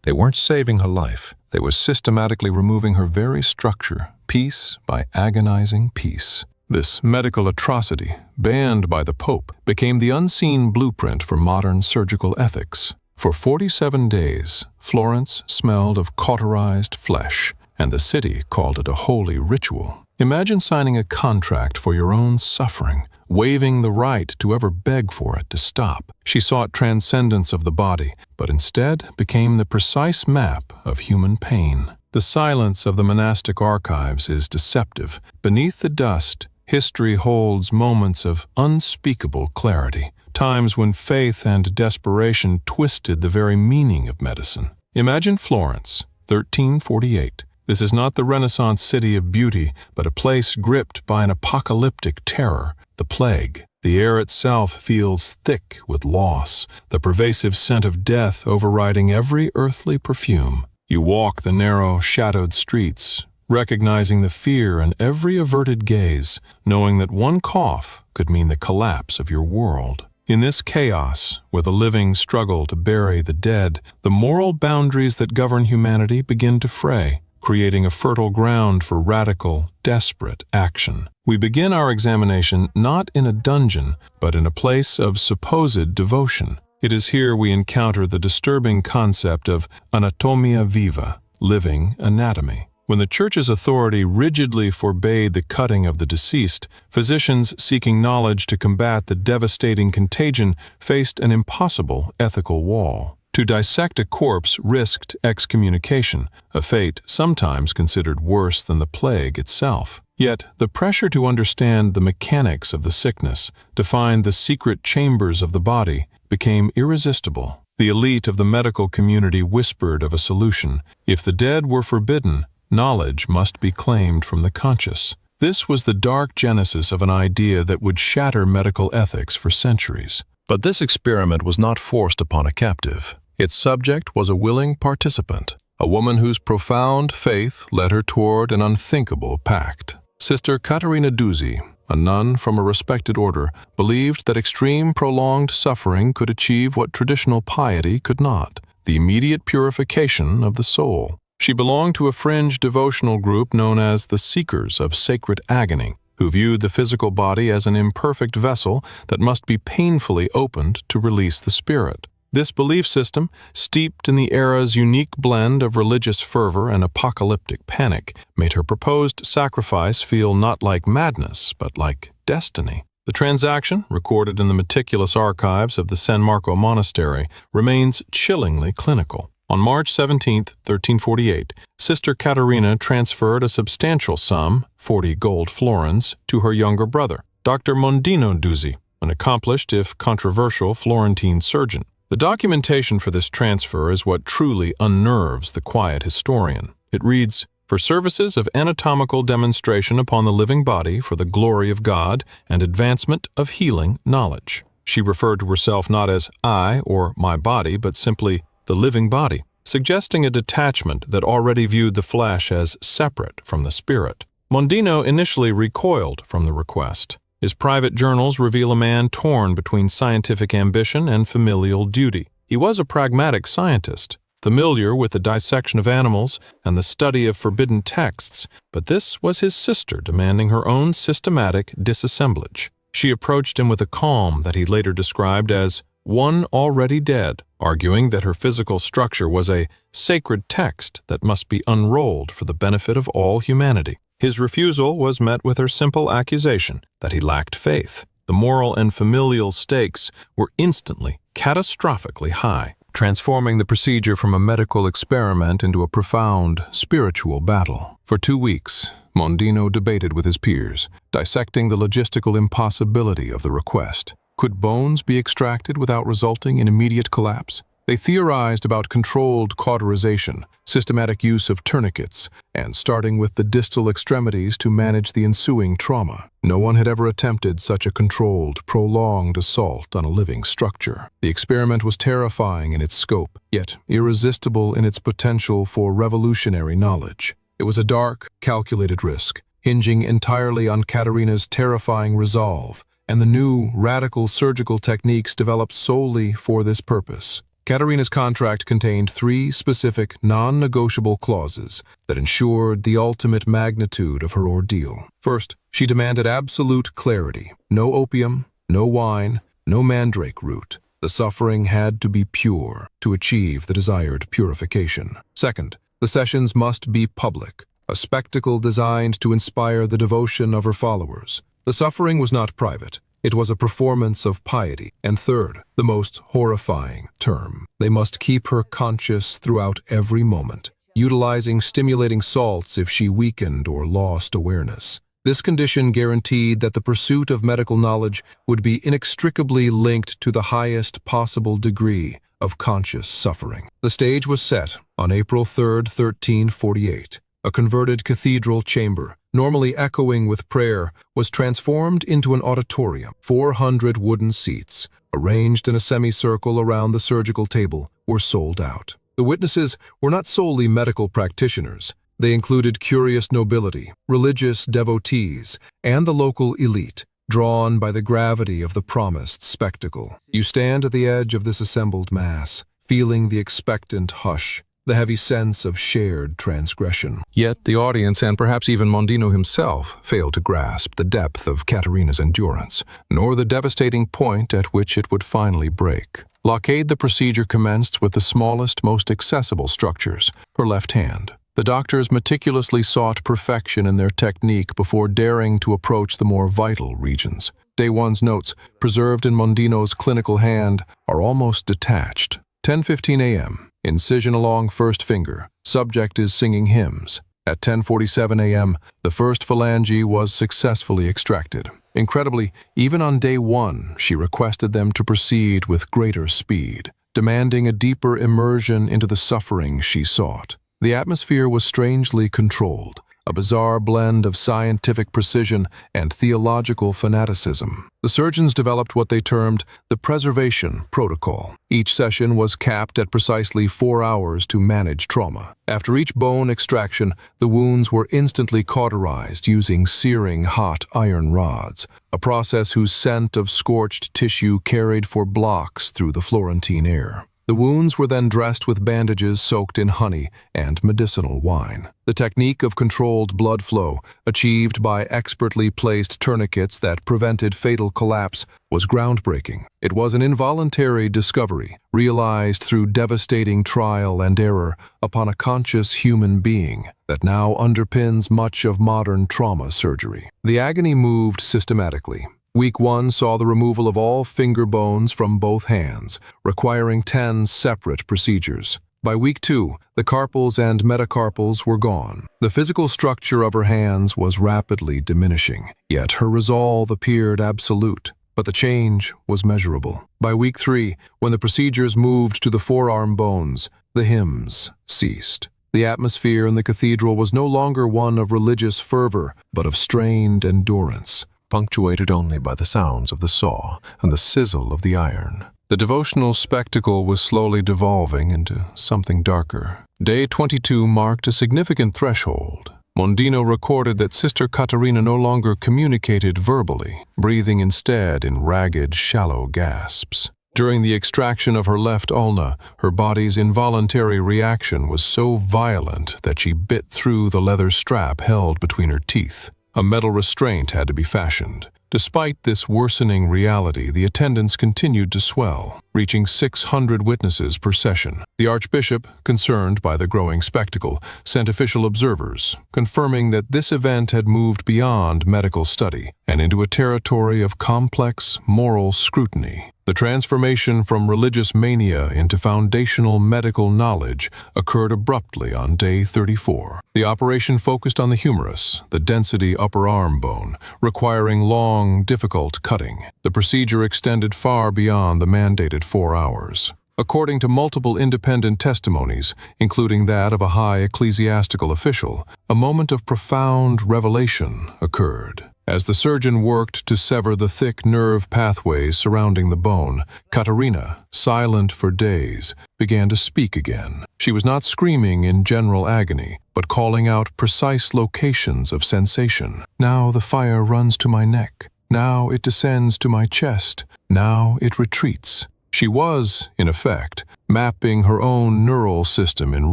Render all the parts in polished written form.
They weren't saving her life. They were systematically removing her very structure, piece by agonizing piece. This medical atrocity, banned by the Pope, became the unseen blueprint for modern surgical ethics. For 47 days, Florence smelled of cauterized flesh, and the city called it a holy ritual. Imagine signing a contract for your own suffering, waiving the right to ever beg for it to stop. She sought transcendence of the body, but instead became the precise map of human pain. The silence of the monastic archives is deceptive. Beneath the dust, history holds moments of unspeakable clarity, times when faith and desperation twisted the very meaning of medicine. Imagine Florence, 1348. This is not the Renaissance city of beauty, but a place gripped by an apocalyptic terror, the plague. The air itself feels thick with loss, the pervasive scent of death overriding every earthly perfume. You walk the narrow, shadowed streets, recognizing the fear in every averted gaze, knowing that one cough could mean the collapse of your world. In this chaos, where the living struggle to bury the dead, the moral boundaries that govern humanity begin to fray, creating a fertile ground for radical, desperate action. We begin our examination not in a dungeon, but in a place of supposed devotion. It is here we encounter the disturbing concept of Anatomia Viva, living anatomy. When the Church's authority rigidly forbade the cutting of the deceased, physicians seeking knowledge to combat the devastating contagion faced an impossible ethical wall. To dissect a corpse risked excommunication, a fate sometimes considered worse than the plague itself. Yet, the pressure to understand the mechanics of the sickness, to find the secret chambers of the body, became irresistible. The elite of the medical community whispered of a solution. If the dead were forbidden, knowledge must be claimed from the conscious. This was the dark genesis of an idea that would shatter medical ethics for centuries. But this experiment was not forced upon a captive. Its subject was a willing participant, a woman whose profound faith led her toward an unthinkable pact. Sister Katarina Duzi, a nun from a respected order, believed that extreme prolonged suffering could achieve what traditional piety could not, the immediate purification of the soul. She belonged to a fringe devotional group known as the Seekers of Sacred Agony, who viewed the physical body as an imperfect vessel that must be painfully opened to release the spirit. This belief system, steeped in the era's unique blend of religious fervor and apocalyptic panic, made her proposed sacrifice feel not like madness, but like destiny. The transaction, recorded in the meticulous archives of the San Marco Monastery, remains chillingly clinical. On March 17, 1348, Sister Katarina transferred a substantial sum, 40 gold florins, to her younger brother, Dr. Mondino Duzi, an accomplished, if controversial, Florentine surgeon. The documentation for this transfer is what truly unnerves the quiet historian. It reads, "For services of anatomical demonstration upon the living body for the glory of God and advancement of healing knowledge." She referred to herself not as I or my body, but simply the living body, suggesting a detachment that already viewed the flesh as separate from the spirit. Mondino initially recoiled from the request. His private journals reveal a man torn between scientific ambition and familial duty. He was a pragmatic scientist, familiar with the dissection of animals and the study of forbidden texts, but this was his sister demanding her own systematic disassemblage. She approached him with a calm that he later described as one already dead, arguing that her physical structure was a sacred text that must be unrolled for the benefit of all humanity. His refusal was met with her simple accusation that he lacked faith. The moral and familial stakes were instantly, catastrophically high, transforming the procedure from a medical experiment into a profound spiritual battle. For 2 weeks, Mondino debated with his peers, dissecting the logistical impossibility of the request. Could bones be extracted without resulting in immediate collapse? They theorized about controlled cauterization, systematic use of tourniquets, and starting with the distal extremities to manage the ensuing trauma. No one had ever attempted such a controlled, prolonged assault on a living structure. The experiment was terrifying in its scope, yet irresistible in its potential for revolutionary knowledge. It was a dark, calculated risk, hinging entirely on Katarina's terrifying resolve and the new, radical surgical techniques developed solely for this purpose. Katarina's contract contained 3 specific, non-negotiable clauses that ensured the ultimate magnitude of her ordeal. First, she demanded absolute clarity. No opium, no wine, no mandrake root. The suffering had to be pure to achieve the desired purification. Second, the sessions must be public, a spectacle designed to inspire the devotion of her followers. The suffering was not private. It was a performance of piety. And third, the most horrifying term, they must keep her conscious throughout every moment, utilizing stimulating salts if she weakened or lost awareness. This condition guaranteed that the pursuit of medical knowledge would be inextricably linked to the highest possible degree of conscious suffering. The stage was set on April 3, 1348. A converted cathedral chamber, normally echoing with prayer, was transformed into an auditorium. 400 wooden seats, arranged in a semicircle around the surgical table, were sold out. The witnesses were not solely medical practitioners. They included curious nobility, religious devotees, and the local elite, drawn by the gravity of the promised spectacle. You stand at the edge of this assembled mass, feeling the expectant hush, the heavy sense of shared transgression. Yet the audience, and perhaps even Mondino himself, failed to grasp the depth of Katarina's endurance, nor the devastating point at which it would finally break. Blockade the procedure commenced with the smallest, most accessible structures, her left hand. The doctors meticulously sought perfection in their technique before daring to approach the more vital regions. Day 1's notes, preserved in Mondino's clinical hand, are almost detached. 10:15 a.m. Incision along first finger. Subject is singing hymns. At 10:47 a.m., the first phalange was successfully extracted. Incredibly, even on day 1, she requested them to proceed with greater speed, demanding a deeper immersion into the suffering she sought. The atmosphere was strangely controlled, a bizarre blend of scientific precision and theological fanaticism. The surgeons developed what they termed the preservation protocol. Each session was capped at precisely 4 hours to manage trauma. After each bone extraction, the wounds were instantly cauterized using searing hot iron rods, a process whose scent of scorched tissue carried for blocks through the Florentine air. The wounds were then dressed with bandages soaked in honey and medicinal wine. The technique of controlled blood flow, achieved by expertly placed tourniquets that prevented fatal collapse, was groundbreaking. It was an involuntary discovery, realized through devastating trial and error upon a conscious human being, that now underpins much of modern trauma surgery. The agony moved systematically. Week 1 saw the removal of all finger bones from both hands, requiring 10 separate procedures. By week 2, the carpals and metacarpals were gone. The physical structure of her hands was rapidly diminishing, yet her resolve appeared absolute. But the change was measurable. By week 3, when the procedures moved to the forearm bones, the hymns ceased. The atmosphere in the cathedral was no longer one of religious fervor, but of strained endurance, punctuated only by the sounds of the saw and the sizzle of the iron. The devotional spectacle was slowly devolving into something darker. Day 22 marked a significant threshold. Mondino recorded that Sister Katarina no longer communicated verbally, breathing instead in ragged, shallow gasps. During the extraction of her left ulna, her body's involuntary reaction was so violent that she bit through the leather strap held between her teeth. A metal restraint had to be fashioned. Despite this worsening reality, the attendance continued to swell, reaching 600 witnesses per session. The archbishop, concerned by the growing spectacle, sent official observers, confirming that this event had moved beyond medical study and into a territory of complex moral scrutiny. The transformation from religious mania into foundational medical knowledge occurred abruptly on day 34. The operation focused on the humerus, the density upper arm bone, requiring long, difficult cutting. The procedure extended far beyond the mandated 4 hours. According to multiple independent testimonies, including that of a high ecclesiastical official, a moment of profound revelation occurred. As the surgeon worked to sever the thick nerve pathways surrounding the bone, Katarina, silent for days, began to speak again. She was not screaming in general agony, but calling out precise locations of sensation. Now the fire runs to my neck. Now it descends to my chest. Now it retreats. She was, in effect, mapping her own neural system in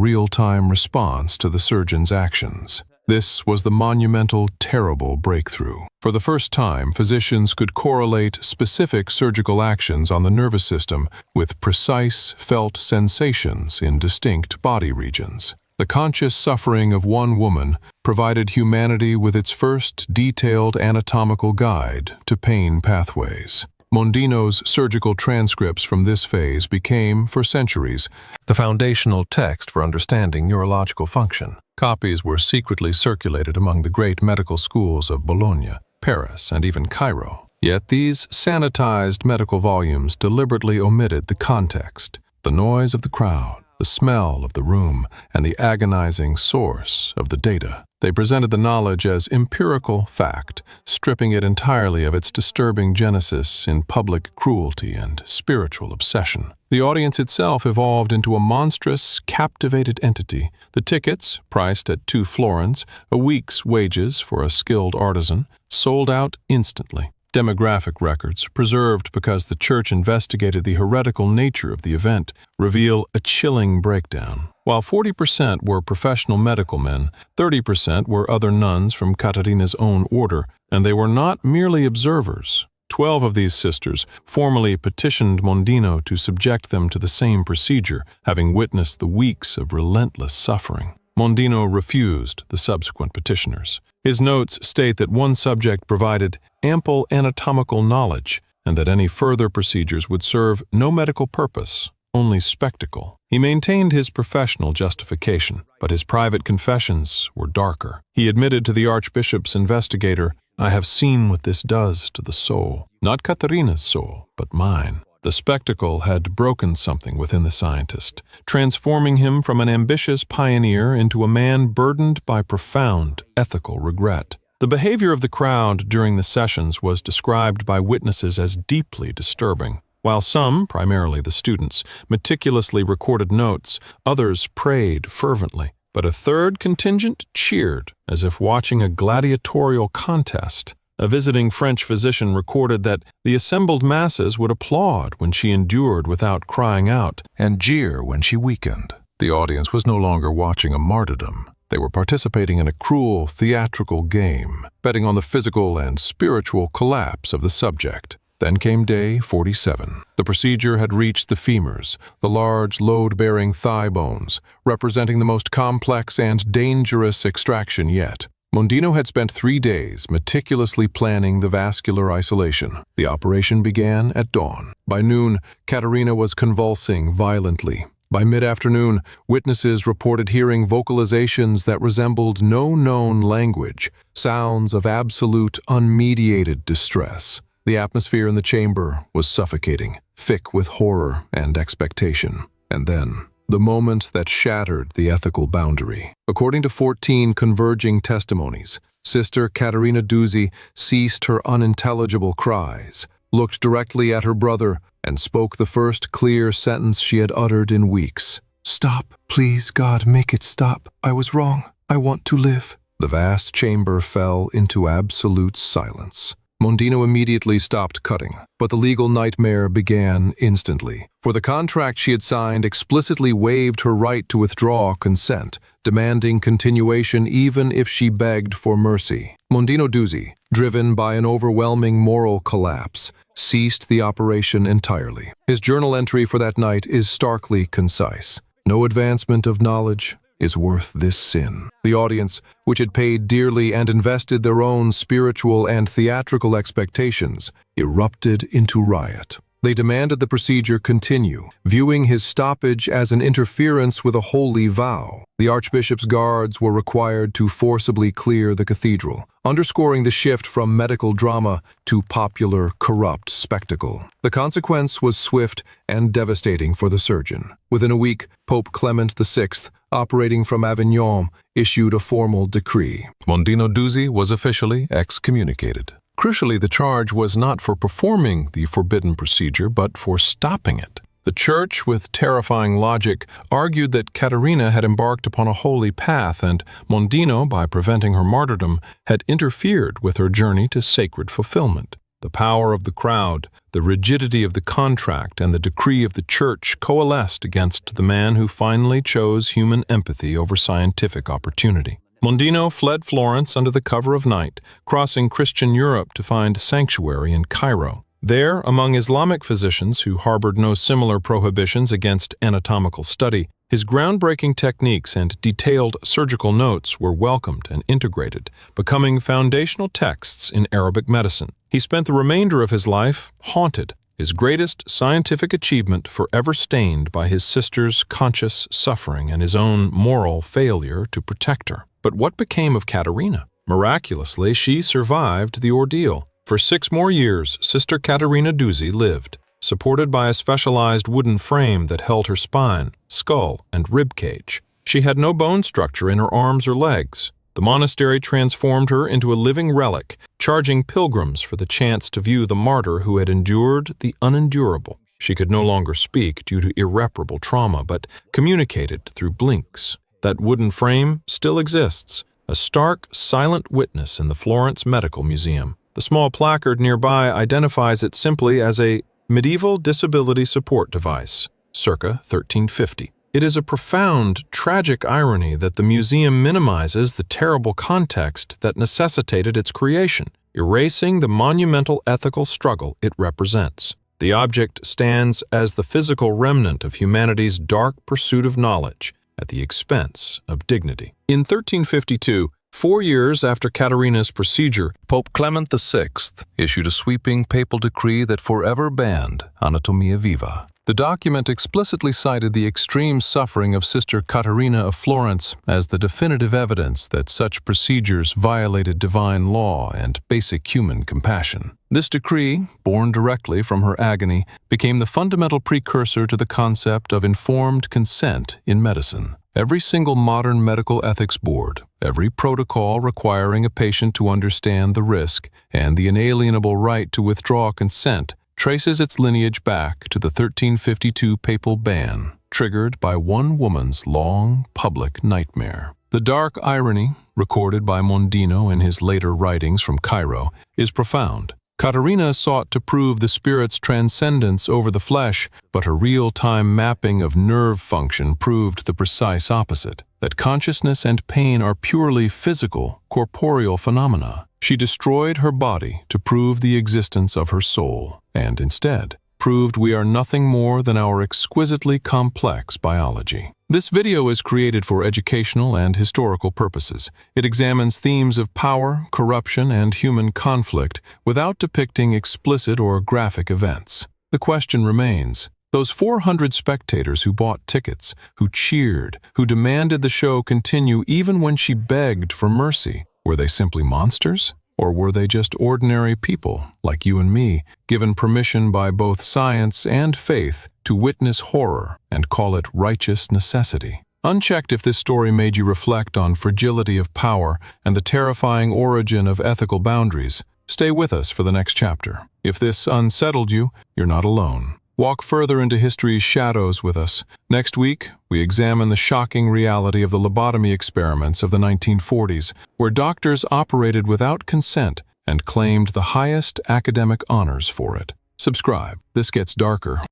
real-time response to the surgeon's actions. This was the monumental, terrible breakthrough. For the first time, physicians could correlate specific surgical actions on the nervous system with precise, felt sensations in distinct body regions. The conscious suffering of one woman provided humanity with its first detailed anatomical guide to pain pathways. Mondino's surgical transcripts from this phase became, for centuries, the foundational text for understanding neurological function. Copies were secretly circulated among the great medical schools of Bologna, Paris, and even Cairo. Yet these sanitized medical volumes deliberately omitted the context, the noise of the crowd, the smell of the room, and the agonizing source of the data. They presented the knowledge as empirical fact, stripping it entirely of its disturbing genesis in public cruelty and spiritual obsession. The audience itself evolved into a monstrous, captivated entity. The tickets, priced at 2 florins, a week's wages for a skilled artisan, sold out instantly. Demographic records, preserved because the church investigated the heretical nature of the event, reveal a chilling breakdown. While 40% were professional medical men, 30% were other nuns from Katarina's own order, and they were not merely observers. 12 of these sisters formally petitioned Mondino to subject them to the same procedure, having witnessed the weeks of relentless suffering. Mondino refused the subsequent petitioners. His notes state that one subject provided ample anatomical knowledge and that any further procedures would serve no medical purpose, only spectacle. He maintained his professional justification, but his private confessions were darker. He admitted to the archbishop's investigator, "I have seen what this does to the soul, not Katarina's soul, but mine." The spectacle had broken something within the scientist, transforming him from an ambitious pioneer into a man burdened by profound ethical regret. The behavior of the crowd during the sessions was described by witnesses as deeply disturbing. While some, primarily the students, meticulously recorded notes, others prayed fervently. But a third contingent cheered, as if watching a gladiatorial contest. A visiting French physician recorded that the assembled masses would applaud when she endured without crying out, and jeer when she weakened. The audience was no longer watching a martyrdom. They were participating in a cruel, theatrical game, betting on the physical and spiritual collapse of the subject. Then came day 47. The procedure had reached the femurs, the large, load-bearing thigh bones, representing the most complex and dangerous extraction yet. Mondino had spent 3 days meticulously planning the vascular isolation. The operation began at dawn. By noon, Katarina was convulsing violently. By mid-afternoon, witnesses reported hearing vocalizations that resembled no known language, sounds of absolute, unmediated distress. The atmosphere in the chamber was suffocating, thick with horror and expectation. And then, the moment that shattered the ethical boundary. According to 14 converging testimonies, Sister Katarina Duzi ceased her unintelligible cries, looked directly at her brother, and spoke the first clear sentence she had uttered in weeks. "Stop, please, God, make it stop. I was wrong. I want to live." The vast chamber fell into absolute silence. Mondino immediately stopped cutting, but the legal nightmare began instantly. For the contract she had signed explicitly waived her right to withdraw consent, demanding continuation even if she begged for mercy. Mondino Duzi, driven by an overwhelming moral collapse, ceased the operation entirely. His journal entry for that night is starkly concise. "No advancement of knowledge is worth this sin." The audience, which had paid dearly and invested their own spiritual and theatrical expectations, erupted into riot. They demanded the procedure continue, viewing his stoppage as an interference with a holy vow. The archbishop's guards were required to forcibly clear the cathedral, underscoring the shift from medical drama to popular, corrupt spectacle. The consequence was swift and devastating for the surgeon. Within a week, Pope Clement VI, operating from Avignon, issued a formal decree. Mondino Duzi was officially excommunicated. Crucially, the charge was not for performing the forbidden procedure, but for stopping it. The Church, with terrifying logic, argued that Katarina had embarked upon a holy path, and Mondino, by preventing her martyrdom, had interfered with her journey to sacred fulfillment. the power of the crowd, the rigidity of the contract, and the decree of the church coalesced against the man who finally chose human empathy over scientific opportunity. Mondino fled Florence under the cover of night, crossing Christian Europe to find sanctuary in Cairo. There, among Islamic physicians who harbored no similar prohibitions against anatomical study, his groundbreaking techniques and detailed surgical notes were welcomed and integrated, becoming foundational texts in Arabic medicine. He spent the remainder of his life haunted, his greatest scientific achievement forever stained by his sister's conscious suffering and his own moral failure to protect her. But what became of Katarina? Miraculously, she survived the ordeal. For 6 more years, Sister Katarina Duzi lived, supported by a specialized wooden frame that held her spine, skull, and rib cage. She had no bone structure in her arms or legs. The monastery transformed her into a living relic, charging pilgrims for the chance to view the martyr who had endured the unendurable. She could no longer speak due to irreparable trauma, but communicated through blinks. That wooden frame still exists, a stark, silent witness in the Florence Medical Museum. The small placard nearby identifies it simply as a medieval disability support device, circa 1350. It is a profound, tragic irony that the museum minimizes the terrible context that necessitated its creation, erasing the monumental ethical struggle it represents. The object stands as the physical remnant of humanity's dark pursuit of knowledge at the expense of dignity. In 1352, 4 years after Katarina's procedure, Pope Clement VI issued a sweeping papal decree that forever banned Anatomia Viva. The document explicitly cited the extreme suffering of Sister Katarina of Florence as the definitive evidence that such procedures violated divine law and basic human compassion. This decree, born directly from her agony, became the fundamental precursor to the concept of informed consent in medicine. Every single modern medical ethics board, every protocol requiring a patient to understand the risk and the inalienable right to withdraw consent traces its lineage back to the 1352 papal ban, triggered by one woman's long, public nightmare. The dark irony, recorded by Mondino in his later writings from Cairo, is profound. Katarina sought to prove the spirit's transcendence over the flesh, but her real-time mapping of nerve function proved the precise opposite, that consciousness and pain are purely physical, corporeal phenomena. She destroyed her body to prove the existence of her soul, and instead proved we are nothing more than our exquisitely complex biology. This video is created for educational and historical purposes. It examines themes of power, corruption, and human conflict without depicting explicit or graphic events. The question remains, those 400 spectators who bought tickets, who cheered, who demanded the show continue even when she begged for mercy, were they simply monsters? Or were they just ordinary people, like you and me, given permission by both science and faith to witness horror and call it righteous necessity? Unchecked if this story made you reflect on fragility of power and the terrifying origin of ethical boundaries, stay with us for the next chapter. If this unsettled you, you're not alone. Walk further into history's shadows with us. Next week, we examine the shocking reality of the lobotomy experiments of the 1940s, where doctors operated without consent and claimed the highest academic honors for it. Subscribe. This gets darker.